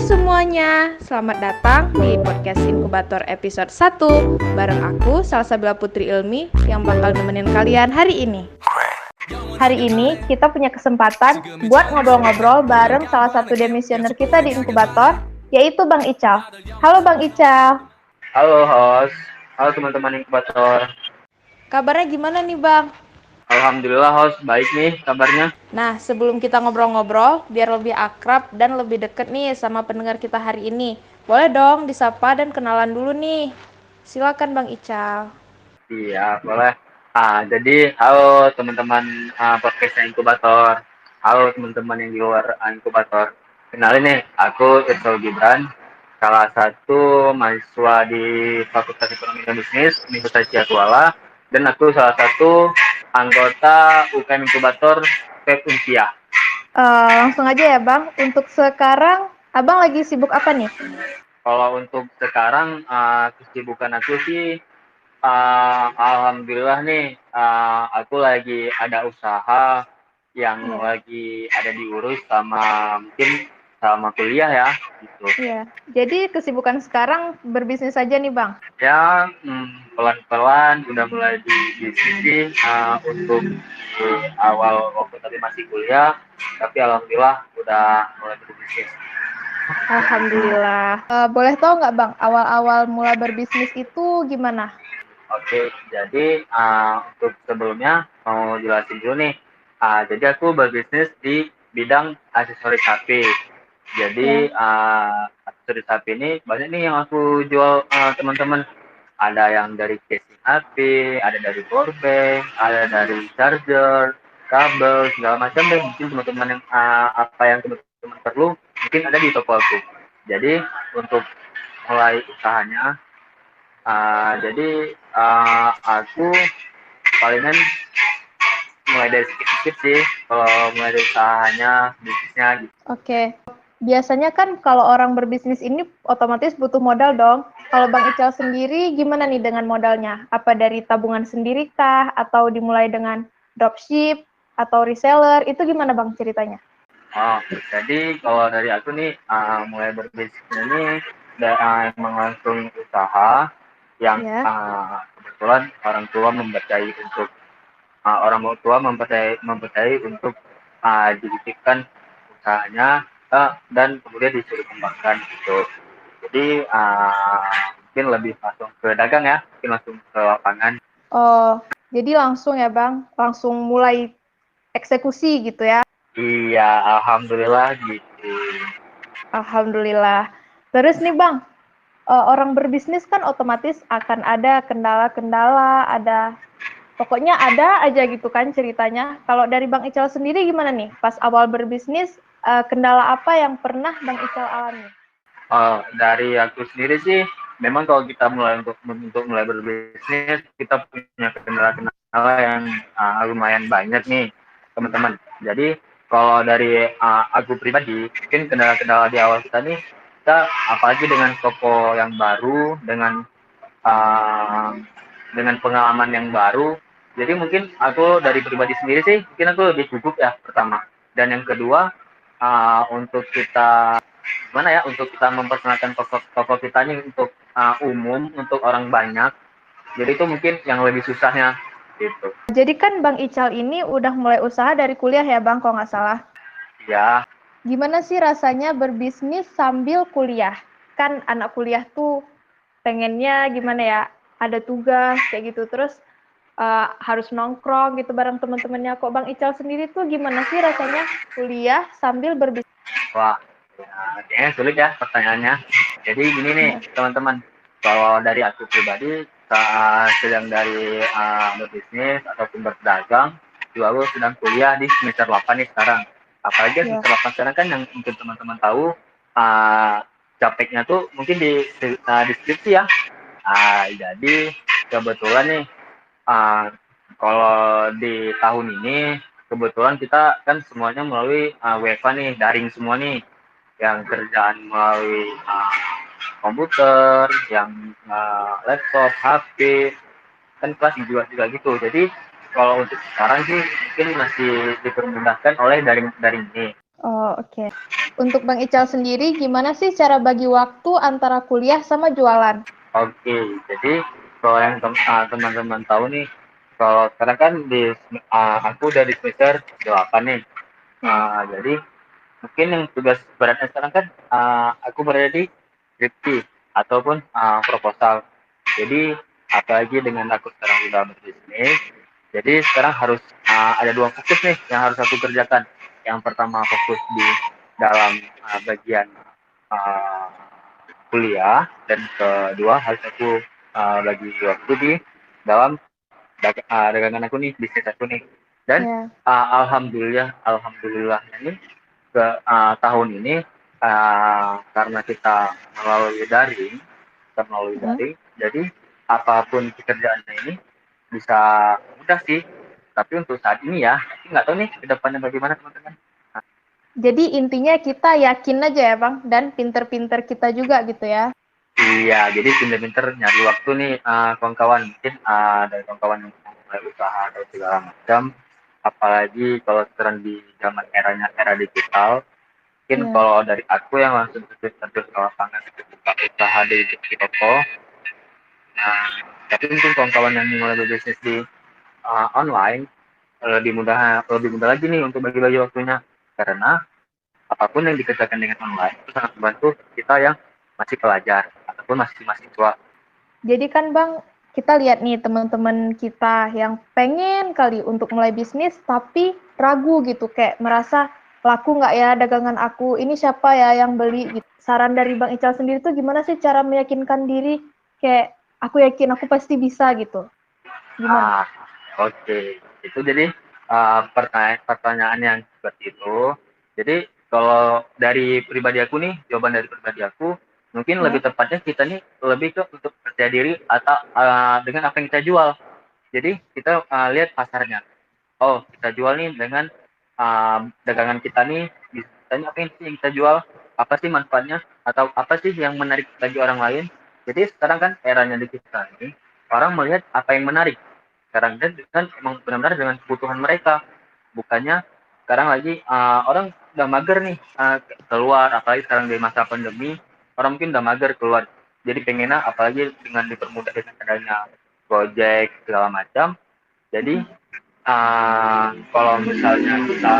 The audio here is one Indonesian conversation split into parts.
semuanya, selamat datang di podcast Inkubator episode 1 bareng aku, Salsabila Putri Ilmi, yang bakal nemenin kalian hari ini. Hari ini kita punya kesempatan buat ngobrol-ngobrol bareng salah satu demisioner kita di Inkubator, yaitu Bang Ical. Halo Bang Ical. Halo host, halo teman-teman Inkubator. Kabarnya gimana nih Bang? Alhamdulillah host, baik nih kabarnya. Nah, sebelum kita ngobrol-ngobrol, biar lebih akrab dan lebih deket nih sama pendengar kita hari ini, boleh dong disapa dan kenalan dulu nih. Silakan Bang Ical. Iya, boleh. Jadi halo teman-teman podcast Inkubator. Halo teman-teman yang di luar Inkubator. Kenalin nih, aku Irfan Gibran, salah satu mahasiswa di Fakultas Ekonomi dan Bisnis Universitas Ciatuala, dan aku salah satu anggota UKM Inkubator PEP Unsia. Langsung aja ya Bang, untuk sekarang Abang lagi sibuk apa nih? Kalau untuk sekarang kesibukan aku sih alhamdulillah nih, aku lagi ada usaha yang lagi ada diurus sama kuliah ya, gitu. Iya. Jadi kesibukan sekarang berbisnis aja nih Bang? Ya, pelan-pelan udah mulai di bisnis untuk di awal waktu tadi masih kuliah, tapi alhamdulillah udah mulai berbisnis. Alhamdulillah. Boleh tahu nggak Bang, awal-awal mulai berbisnis itu gimana? Oke, jadi untuk sebelumnya mau jelasin dulu nih. Jadi aku berbisnis di bidang aksesoris HP. Jadi aksesoris HP ini banyak nih yang aku jual teman-teman. Ada yang dari casing HP, ada dari powerbank, ada dari charger, kabel, segala macam deh. Mungkin teman-teman yang apa yang teman-teman perlu, mungkin ada di toko aku. Jadi untuk mulai usahanya, jadi aku palingan mulai dari sedikit sih kalau mulai dari usahanya, bisnisnya gitu. Oke. Biasanya kan kalau orang berbisnis ini otomatis butuh modal dong. Kalau Bang Ical sendiri gimana nih dengan modalnya? Apa dari tabungan sendiri kah? Atau dimulai dengan dropship atau reseller? Itu gimana Bang ceritanya? Jadi kalau dari aku nih mulai berbisnis ini emang langsung usaha yang kebetulan orang tua mempercayai untuk mempercayai untuk dititipkan usahanya dan kemudian disuruh kembangkan gitu. Jadi mungkin lebih langsung ke dagang ya, mungkin langsung ke lapangan. Oh, jadi langsung ya Bang, langsung mulai eksekusi gitu ya? Iya, alhamdulillah gitu. Alhamdulillah. Terus nih Bang, orang berbisnis kan otomatis akan ada kendala-kendala, pokoknya ada aja gitu kan ceritanya. Kalau dari Bang Ical sendiri gimana nih? Pas awal berbisnis, kendala apa yang pernah Bang Ical alami? Dari aku sendiri sih, memang kalau kita mulai untuk mulai berbisnis, kita punya kendala-kendala yang lumayan banyak nih, teman-teman. Jadi kalau dari aku pribadi, mungkin kendala-kendala di awal kita nih, kita apalagi dengan toko yang baru, dengan pengalaman yang baru. Jadi mungkin aku dari pribadi sendiri sih, mungkin aku lebih gugup ya pertama. Dan yang kedua, untuk kita gimana ya, untuk kita memperkenalkan toko kita ini untuk umum, untuk orang banyak. Jadi itu mungkin yang lebih susahnya gitu. Jadi kan Bang Ical ini udah mulai usaha dari kuliah ya Bang, kalau nggak salah. Ya. Gimana sih rasanya berbisnis sambil kuliah? Kan anak kuliah tuh pengennya gimana ya, ada tugas kayak gitu, terus harus nongkrong gitu bareng teman-temannya. Kok Bang Ical sendiri tuh gimana sih rasanya kuliah sambil berbisnis? Wah, ya, kayaknya sulit ya pertanyaannya. Jadi gini nih teman-teman, kalau dari aku pribadi sedang dari berbisnis ataupun berdagang, juga aku sedang kuliah di semester 8 nih sekarang. Apalagi semester 8 sekarang kan yang mungkin teman-teman tahu, capeknya tuh mungkin di deskripsi ya. Jadi kebetulan nih, kalau di tahun ini kebetulan kita kan semuanya melalui WFH nih, daring semua nih, yang kerjaan melalui komputer, yang laptop, HP, kan kelas juga gitu. Jadi kalau untuk sekarang sih mungkin masih dipermudahkan oleh daring ini. Oh, oke. Untuk Bang Ical sendiri, gimana sih cara bagi waktu antara kuliah sama jualan? Oke, jadi kalau yang teman-teman tahu nih, kalau sekarang kan aku udah di semester 8 nih. Jadi mungkin yang tugas beratnya sekarang kan aku berada di skripsi ataupun proposal. Jadi apalagi dengan aku sekarang udah berbisnis, jadi sekarang harus ada dua fokus nih yang harus aku kerjakan. Yang pertama fokus di dalam bagian uh, kuliah, dan kedua harus aku bagi waktu di dalam dagangan aku nih, bisnis aku nih. Dan Ya. alhamdulillah ini tahun ini karena kita melalui daring, jadi apapun pekerjaannya ini bisa mudah sih. Tapi untuk saat ini ya, nggak tahu nih ke depannya bagaimana teman-teman. Jadi intinya kita yakin aja ya Bang, dan pinter-pinter kita juga gitu ya. Iya, jadi pinter-pinter nyari waktu nih kawan-kawan, mungkin dari kawan-kawan yang mau mulai usaha atau segala macam, apalagi kalau sekarang di zaman era digital. Mungkin Ya. kalau dari aku yang langsung terjun ke lapangan itu buka usaha di toko. Nah, tapi mungkin kawan-kawan yang mulai berbisnis di online, lebih mudah lagi nih untuk bagi-bagi waktunya, karena apapun yang dikerjakan dengan online itu sangat membantu kita yang masih pelajar ataupun masih mahasiswa. Jadi kan Bang, kita lihat nih teman-teman kita yang pengen kali untuk mulai bisnis, tapi ragu gitu, kayak merasa laku nggak ya dagangan aku, ini siapa ya yang beli gitu. Saran dari Bang Ical sendiri tuh gimana sih cara meyakinkan diri, kayak aku yakin aku pasti bisa gitu. Gimana? Ah, oke. Itu jadi pertanyaan yang seperti itu. Jadi kalau dari pribadi aku nih, jawaban dari pribadi aku, mungkin lebih Ya. tepatnya kita nih lebih ke untuk percaya diri atau dengan apa yang kita jual. Jadi kita lihat pasarnya. Oh, kita jual nih dengan dagangan kita nih, bisanya apa sih yang kita jual, apa sih manfaatnya, atau apa sih yang menarik bagi orang lain. Jadi sekarang kan eranya di kita ini, orang melihat apa yang menarik sekarang, dan emang benar-benar dengan kebutuhan mereka. Bukannya sekarang lagi orang udah mager nih keluar, apalagi sekarang di masa pandemi, orang mungkin udah mager keluar. Jadi pengennya apalagi dengan dipermudah dengan adanya Gojek segala macam. Jadi kalau misalnya kita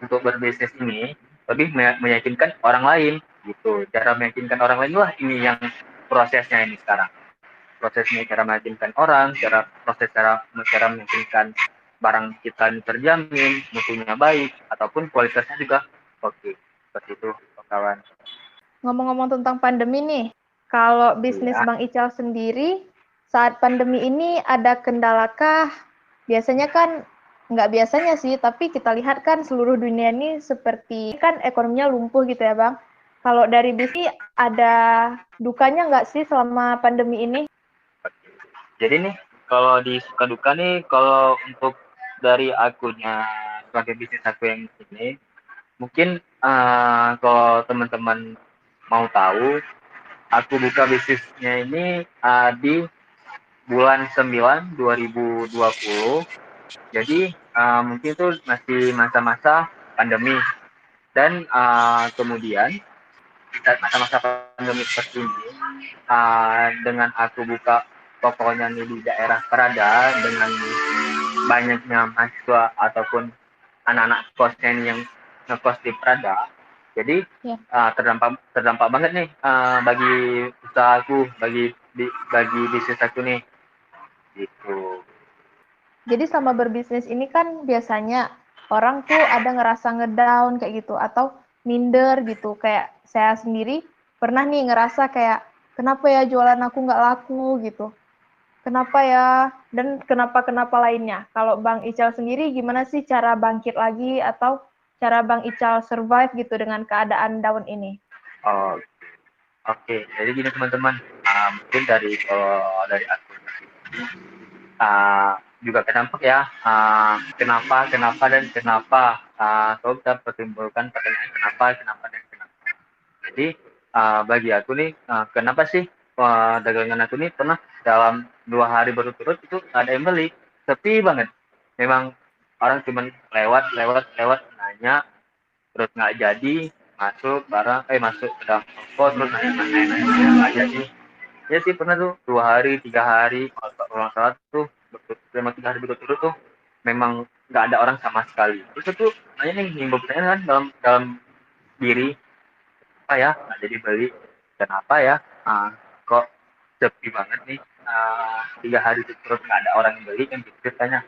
untuk berbisnis ini lebih meyakinkan orang lain gitu. Cara meyakinkan orang lain lah ini yang prosesnya ini sekarang. Prosesnya cara meyakinkan orang, cara meyakinkan barang kita ini terjamin, mutunya baik, ataupun kualitasnya juga oke. Seperti itu, kawan. Ngomong-ngomong tentang pandemi nih, kalau bisnis Iya. Bang Ical sendiri, saat pandemi ini ada kendalakah? Biasanya kan, nggak biasanya sih, tapi kita lihat kan seluruh dunia ini seperti, kan ekonominya lumpuh gitu ya Bang. Kalau dari bisnis, ada dukanya nggak sih selama pandemi ini? Jadi nih, kalau di suka duka nih, kalau untuk dari akunya sebagai bisnis aku yang ini, mungkin kalau teman-teman mau tahu, aku buka bisnisnya ini di bulan 9 2020. Jadi mungkin itu masih masa-masa pandemi. Dan kemudian saat masa-masa pandemi seperti ini, dengan aku buka tokonya nih di daerah Prada, dengan banyaknya mahasiswa ataupun anak-anak kosnya ini yang ngekos di Prada, jadi Ya. terdampak banget nih bagi usahaku, bagi bisnis aku nih gitu. Jadi selama berbisnis ini kan biasanya orang tuh ada ngerasa ngedown kayak gitu atau minder gitu. Kayak saya sendiri pernah nih ngerasa kayak kenapa ya jualan aku nggak laku gitu. Kenapa ya dan kenapa-kenapa lainnya. Kalau Bang Ical sendiri gimana sih cara bangkit lagi atau cara Bang Ical survive gitu dengan keadaan down ini? Oh, oke. Jadi gini teman-teman, mungkin kalau dari aku juga terdampak ya. Kenapa, kalau kita pertimbulkan pertanyaan kenapa dan kenapa. Jadi bagi aku nih, kenapa sih dagangan aku nih pernah dalam 2 hari berturut-turut itu ada yang beli, sepi banget. Memang orang cuma lewat nanya, terus nggak jadi. masuk ke dalam toko terus nanya aja sih. Ya sih pernah tuh 2 hari 3 hari kalau salah tuh selama 3 hari berturut-turut tuh memang nggak ada orang sama sekali. Terus itu nanya nih nimbul pertanyaan kan dalam diri, apa ya nggak jadi beli, kenapa ya, kok sepi banget nih, 3 hari berturut nggak ada orang yang beli kan gitu ceritanya.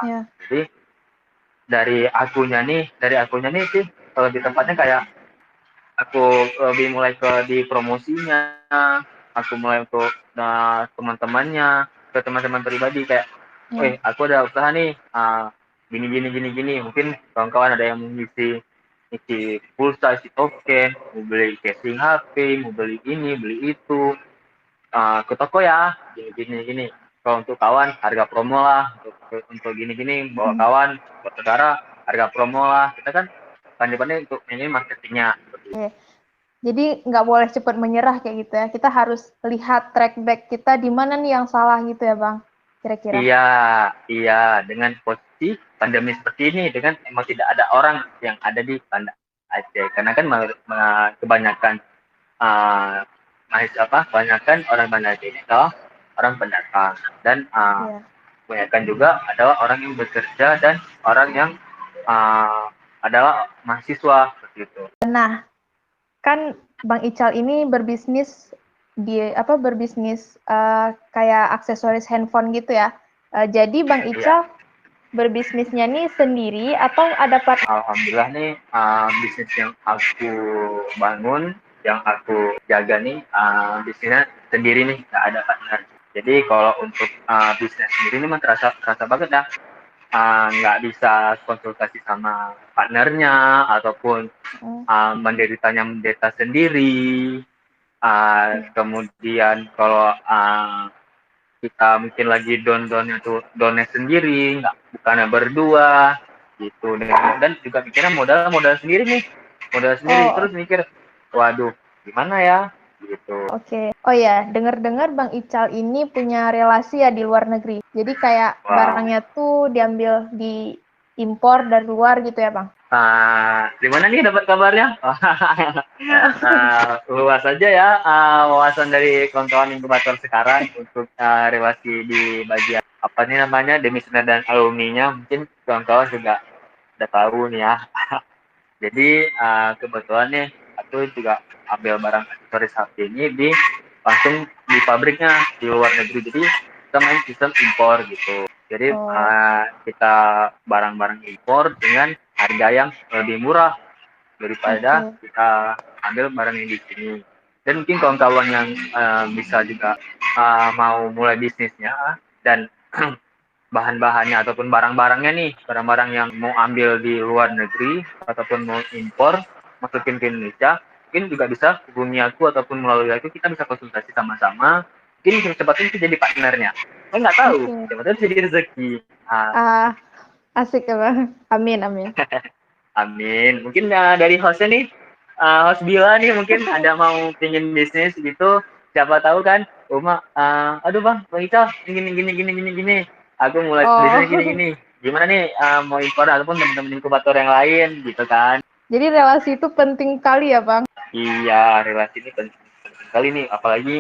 Ya. Jadi dari akunya nih sih kalau di tempatnya kayak aku lebih mulai ke di promosinya, aku mulai untuk teman-temannya, ke teman-teman pribadi kayak, Ya. aku ada usaha nih, gini gini gini gini, mungkin kawan-kawan ada yang mau isi pulsa, isi token, mau beli casing HP, mau beli ini, beli itu, ke toko ya, gini gini gini. Kalau untuk kawan harga promo lah, untuk gini gini bawa Hmm. kawan, buat saudara harga promo lah. Kita kan pandai-pandai untuk ini marketingnya. Oke. Jadi nggak boleh cepat menyerah kayak gitu ya. Kita harus lihat track back kita di mana nih yang salah gitu ya Bang, kira-kira. Iya, iya. Dengan posisi pandemi seperti ini, dengan emang tidak ada orang yang ada di Banda Aceh. Karena kan kebanyakan kebanyakan orang Banda Aceh ini adalah orang pendatang dan Iya. kebanyakan juga adalah orang yang bekerja dan orang yang adalah mahasiswa seperti itu. Nah, kan Bang Ical ini berbisnis kayak aksesoris handphone gitu ya. Jadi Bang Iya. Ical berbisnisnya nih sendiri atau ada partner? Alhamdulillah nih, bisnis yang aku bangun, yang aku jaga nih, bisnisnya sendiri nih, nggak ada partner. Jadi kalau untuk bisnis sendiri ini mah terasa banget dah. Nggak bisa konsultasi sama partnernya ataupun menderita sendiri. Kemudian kalau kita mungkin lagi down-downnya tuh downnya sendiri, nggak bukannya berdua gitu. Dan juga mikirnya modal sendiri nih, modal sendiri Oh, terus mikir, waduh gimana ya gitu. oke. Oh ya, dengar-dengar Bang Ical ini punya relasi ya di luar negeri. Jadi kayak Wow. barangnya tuh diambil di impor dari luar gitu ya Bang? Di mana nih dapat kabarnya? Luas saja ya, wawasan dari kawan-kawan inkubator sekarang untuk relasi di bagian apa nih namanya demisioner dan alumninya, mungkin kawan-kawan juga udah tahu nih ya. Jadi kebetulan nih aku juga ambil barang aksesoris HP ini langsung di pabriknya di luar negeri. Jadi kita main sistem impor gitu. Jadi Oh, kita barang-barang impor dengan harga yang lebih murah daripada oke. kita ambil barang yang di sini. Dan mungkin kawan-kawan yang bisa juga mau mulai bisnisnya dan bahan-bahannya ataupun barang-barangnya nih, barang-barang yang mau ambil di luar negeri ataupun mau impor masukin ke Indonesia, mungkin juga bisa hubungi aku ataupun melalui aku, kita bisa konsultasi sama-sama, mungkin cepatnya itu jadi partnernya. Saya nggak tahu, Oke. cepatnya jadi rezeki. Ah, asik ya Bang. Amin, amin. Amin. Mungkin dari hostnya nih, host Bila nih mungkin ada mau pingin bisnis gitu, siapa tahu kan, Uma, aduh bang Ical, gini gini gini gini gini, aku mulai bisnis gini Oh, gini, gimana nih mau impor ataupun teman-teman inkubator yang lain gitu kan? jadi relasi itu penting kali ya Bang? Iya, relasi ini penting sekali nih, apalagi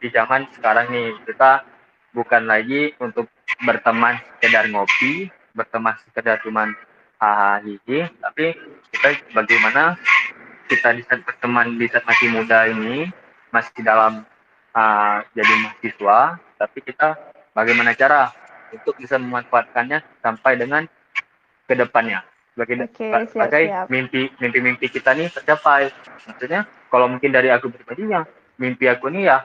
di zaman sekarang nih kita bukan lagi untuk berteman sekedar ngopi, berteman sekedar cuman hihi, tapi kita bagaimana kita di saat berteman di saat masih muda ini, masih dalam jadi mahasiswa, tapi kita bagaimana cara untuk bisa memanfaatkannya sampai dengan ke depannya. Oke, Sebagai siap-siap. mimpi kita nih tercapai. Maksudnya kalau mungkin dari aku pribadi yang mimpi aku nih ya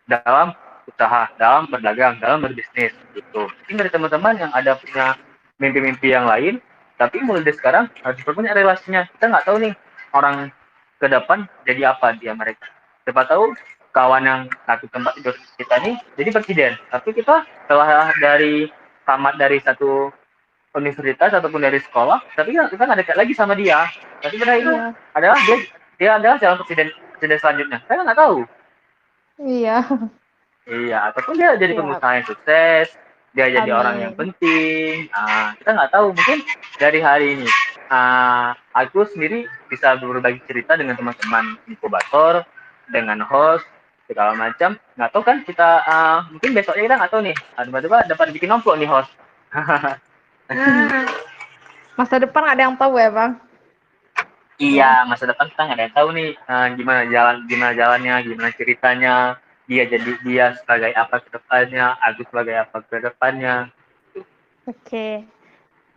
dalam usaha, dalam berdagang, dalam berbisnis gitu. Mungkin dari teman-teman yang ada punya mimpi-mimpi yang lain, tapi mulai dari sekarang harus diperbanyak relasinya. Kita nggak tahu nih orang ke depan jadi apa dia mereka. Siapa tahu kawan yang satu tempat tidur kita nih jadi presiden. Tapi kita setelah tamat dari satu universitas ataupun dari sekolah, tapi kita nggak dekat lagi sama dia. Tapi pada itu Iya, adalah dia adalah calon presiden selanjutnya. Saya nggak tahu. iya, Iya, ataupun dia jadi siap. pengusaha yang sukses, dia jadi orang yang Amin. penting. Kita nggak tahu, mungkin dari hari ini aku sendiri bisa berbagi cerita dengan teman-teman inkubator, dengan host segala macam. Nggak tahu kan kita mungkin besoknya kita nggak tahu nih, tiba-tiba dapat bikin nompok nih host. Nah, masa depan nggak ada yang tahu ya, Bang? Iya, masa depan kita nggak ada yang tahu nih gimana jalannya, gimana ceritanya, dia sebagai apa ke depannya, aku sebagai apa ke depannya. Oke.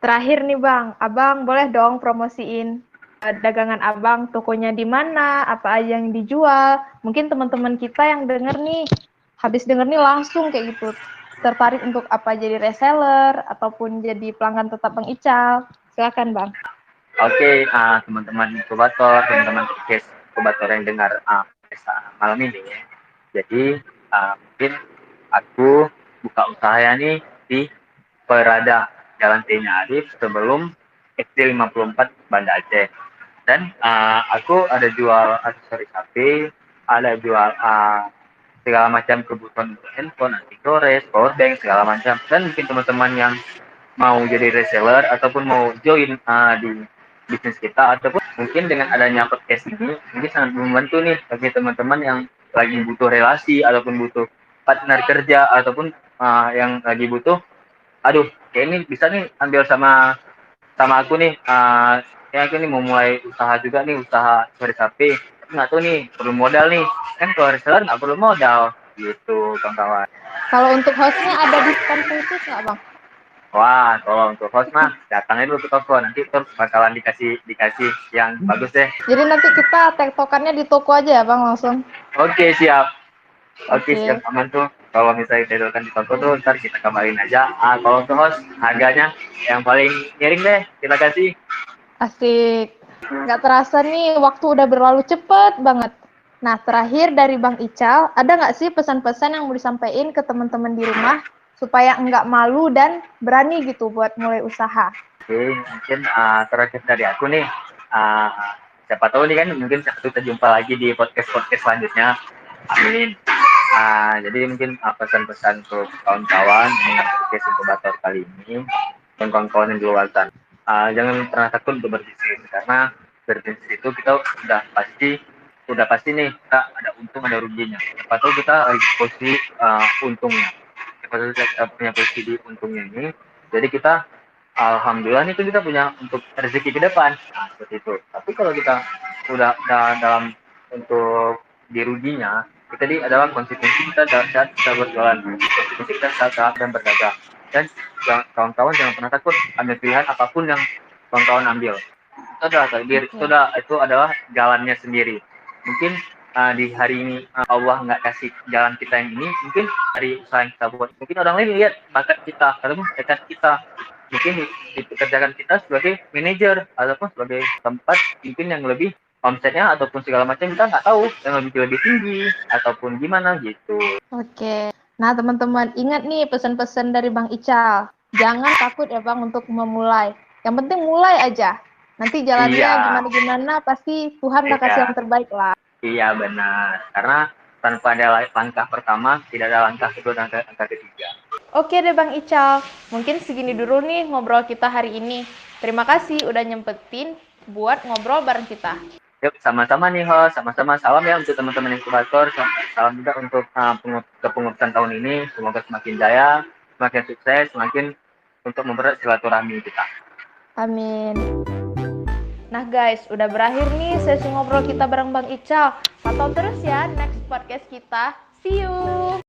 Terakhir nih, Bang. Abang boleh dong promosiin dagangan Abang, tokonya di mana, apa aja yang dijual. Mungkin teman-teman kita yang denger nih, habis denger nih langsung kayak gitu, tertarik untuk apa jadi reseller, ataupun jadi pelanggan tetap Bang Ical. Silakan, Bang. Oke, teman-teman inkubator, teman-teman podcast inkubator yang dengar malam ini. Jadi mungkin aku buka usahanya nih di Perada Jalan Tenya Arif sebelum SD 54 Banda Aceh. Dan aku ada jual aksesoris HP, ada jual segala macam kebutuhan untuk handphone, anti gores, power bank, segala macam. Dan mungkin teman-teman yang mau jadi reseller ataupun mau join di bisnis kita, ataupun mungkin dengan adanya podcast ini mungkin sangat membantu nih bagi teman-teman yang lagi butuh relasi ataupun butuh partner kerja ataupun yang lagi butuh, aduh kayak ini bisa nih ambil sama aku nih, kayak aku nih mau mulai usaha juga nih, usaha dari sapi, nggak tahu nih perlu modal nih, kan kalau reseller nggak perlu modal gitu kawan-kawan. Kalau untuk hostnya ada diskon khusus nggak, Bang? Wah, kalau untuk host mah datangnya dulu ke toko, nanti terus bakalan dikasih yang bagus deh. Jadi nanti kita tektokannya di toko aja ya, Bang, langsung. Oke, siap. Oke, Oke. siap, aman tuh. Kalau misalnya ditedokan di toko tuh, ntar kita kabarin aja. Kalau untuk host, harganya yang paling miring deh, kita kasih. Asik. Nggak terasa nih, waktu udah berlalu cepet banget. Nah, terakhir dari Bang Ical, ada nggak sih pesan-pesan yang mau disampaikan ke teman-teman di rumah supaya nggak malu dan berani gitu buat mulai usaha? Oke, mungkin terakhir dari aku nih, uh, siapa tahu nih kan, mungkin kita jumpa lagi di podcast-podcast selanjutnya. Amin. Jadi mungkin pesan-pesan untuk kawan-kawan dengan podcast inkubator kali ini dan kawan-kawan yang di luar sana. Jangan pernah takut untuk berbisnis, karena berbisnis itu kita udah pasti nih kita ada untung ada ruginya. Siapa tahu kita lagi posisi untungnya. Siapa tahu kita punya posisi di untungnya ini. Jadi kita alhamdulillah itu kita punya untuk rezeki ke depan. Seperti itu. Tapi kalau kita udah dalam untuk diruginya, kita di adalah konsekuensi kita saat kita berjualan, konsekuensi kita saat dan berdagang. Dan kawan-kawan jangan pernah takut ambil pilihan apapun yang kawan-kawan ambil. Itu adalah takdir, itu adalah jalannya sendiri. Mungkin di hari ini Allah nggak kasih jalan kita yang ini, mungkin dari usaha yang kita buat, mungkin orang lain lihat bakat kita ataupun bakat kita, mungkin dipekerjakan kita sebagai manajer ataupun sebagai tempat mungkin yang lebih omsetnya ataupun segala macam kita nggak tahu, yang lebih tinggi ataupun gimana gitu. Oke. Nah, teman-teman, ingat nih pesan-pesan dari Bang Ical. Jangan takut ya, Bang, untuk memulai. Yang penting mulai aja. Nanti jalannya gimana-gimana, pasti Tuhan udah kasih yang terbaik lah. Iya, benar. Karena tanpa ada langkah pertama, tidak ada langkah kedua dan langkah ketiga. Oke deh Bang Ical, mungkin segini dulu nih ngobrol kita hari ini. Terima kasih udah nyempetin buat ngobrol bareng kita. Yuk, sama-sama nih host, sama-sama salam ya untuk teman-teman inkubator, salam juga untuk kepengurusan tahun ini, semoga semakin jaya, semakin sukses, semakin untuk mempererat silaturahmi kita. Amin. Nah guys, udah berakhir nih sesi ngobrol kita bareng Bang Ical. Pantau terus ya next podcast kita. See you!